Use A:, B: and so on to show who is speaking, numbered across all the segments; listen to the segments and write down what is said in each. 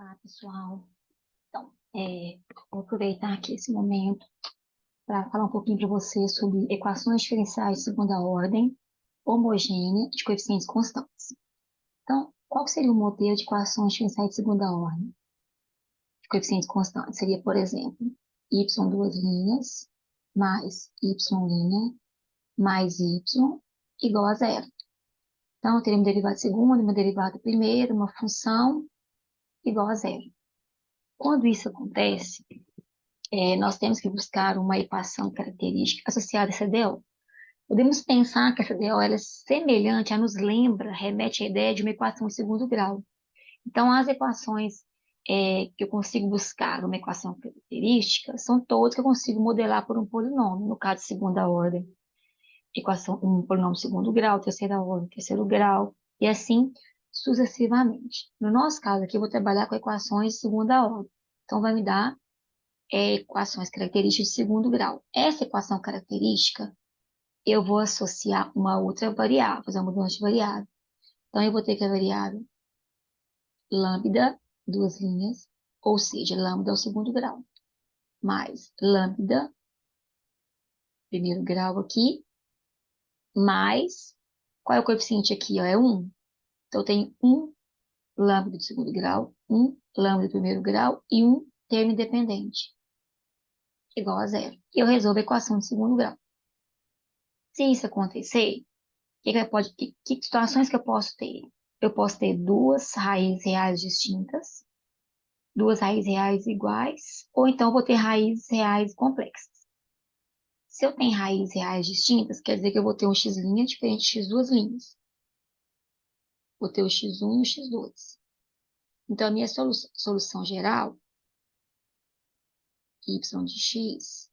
A: Olá, pessoal. Então, vou aproveitar aqui esse momento para falar um pouquinho para vocês sobre equações diferenciais de segunda ordem homogênea de coeficientes constantes. Então, qual seria o modelo de equações diferenciais de segunda ordem de coeficientes constantes? Seria, por exemplo, y duas linhas mais y' mais y igual a zero. Então, eu teria uma derivada segunda, uma derivada primeira, uma função igual a zero. Quando isso acontece, nós temos que buscar uma equação característica associada a essa DO. Podemos pensar que essa DO ela é semelhante, ela nos lembra, remete à ideia de uma equação de segundo grau. Então, as equações que eu consigo buscar uma equação característica são todas que eu consigo modelar por um polinômio, no caso de segunda ordem. Equação, um polinômio de segundo grau, terceira ordem, terceiro grau, e assim sucessivamente. No nosso caso aqui, eu vou trabalhar com equações de segunda ordem. Então, vai me dar equações características de segundo grau. Essa equação característica, eu vou associar uma outra variável, fazer uma mudança de variável. Então, eu vou ter que a variável lambda, duas linhas, ou seja, lambda ao segundo grau, mais lambda, primeiro grau aqui, mais, qual é o coeficiente aqui? Ó, é 1. Então, eu tenho um lambda do segundo grau, um lambda do primeiro grau e um termo independente, igual a zero. E eu resolvo a equação de segundo grau. Se isso acontecer, que situações que eu posso ter? Eu posso ter duas raízes reais distintas, duas raízes reais iguais, ou então eu vou ter raízes reais complexas. Se eu tenho raízes reais distintas, quer dizer que eu vou ter um x' diferente de x duas linhas. Vou ter o x1 e o x2. Então, a minha solução geral, y de x,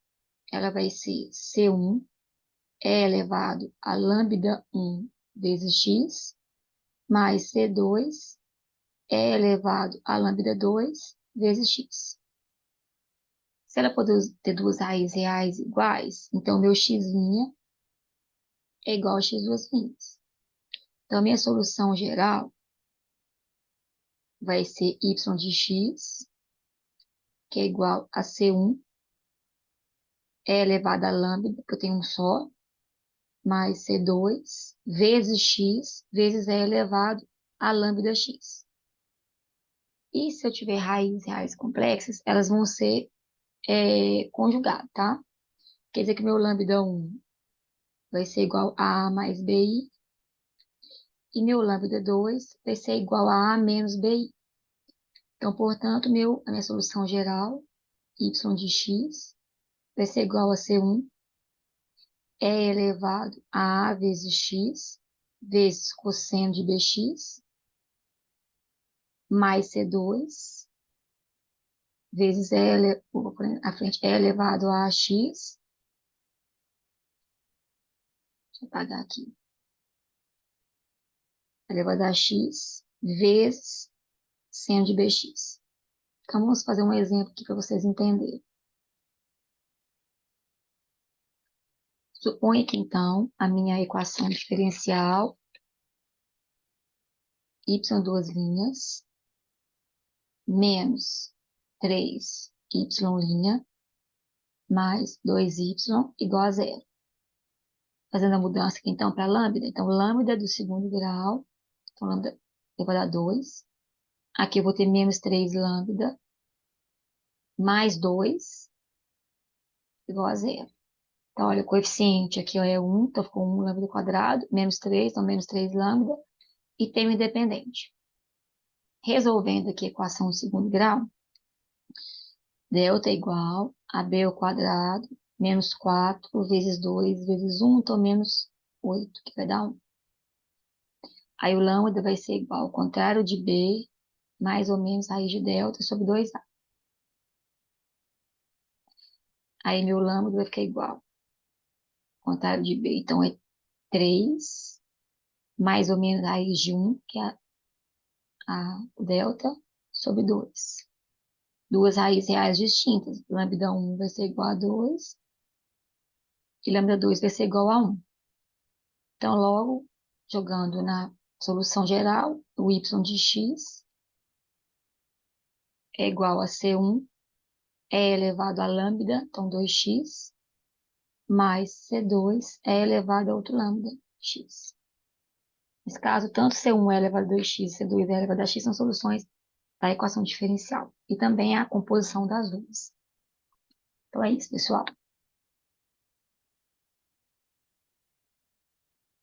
A: ela vai ser C1 é elevado a lambda 1 vezes x, mais C2 é elevado a lambda 2 vezes x. Se ela poder ter duas raízes reais iguais, então meu x' é igual a x duas linhas. Então, minha solução geral vai ser y de x, que é igual a C1, é elevado a lambda, que eu tenho um só, mais C2, vezes x, vezes é elevado a lambda x. E se eu tiver raízes reais complexas, elas vão ser conjugadas, tá? Quer dizer que meu lambda 1 vai ser igual a A mais BI, e meu lambda 2 vai ser igual a menos BI. Então, portanto, a minha solução geral, y de x, vai ser igual a C1 é elevado a vezes x, vezes cosseno de bx, mais C2, vezes vou pôr à frente, é elevado a x, deixa eu apagar aqui, elevado a x, vezes seno de bx. Então, vamos fazer um exemplo aqui para vocês entenderem. Suponha que, então, a minha equação diferencial, y duas linhas, menos 3y', mais 2y igual a zero. Fazendo a mudança aqui, então, para lambda. Então, lambda do segundo grau, então, lambda elevado a 2. Aqui eu vou ter menos 3 lambda, mais 2, igual a zero. Então, olha, o coeficiente aqui ó, é 1, então ficou 1 lambda ao quadrado, menos 3, então menos 3 lambda, e termo independente. Resolvendo aqui a equação do segundo grau, delta é igual a b ao quadrado, menos 4 vezes 2 vezes 1, então menos 8, que vai dar 1. Aí o lambda vai ser igual ao contrário de b, mais ou menos raiz de delta sobre 2a. Aí meu lambda vai ficar igual ao contrário de b, então é 3, mais ou menos raiz de 1, que é a delta, sobre 2. Duas raízes reais distintas. Lambda 1 vai ser igual a 2 e lambda 2 vai ser igual a 1. Então, logo, jogando na solução geral, o y de x é igual a C1 é elevado a lambda, então 2x, mais C2 é elevado a outro lambda, x. Nesse caso, tanto C1 é elevado a 2x, C2 é elevado a x são soluções da equação diferencial. E também a composição das duas. Então é isso, pessoal.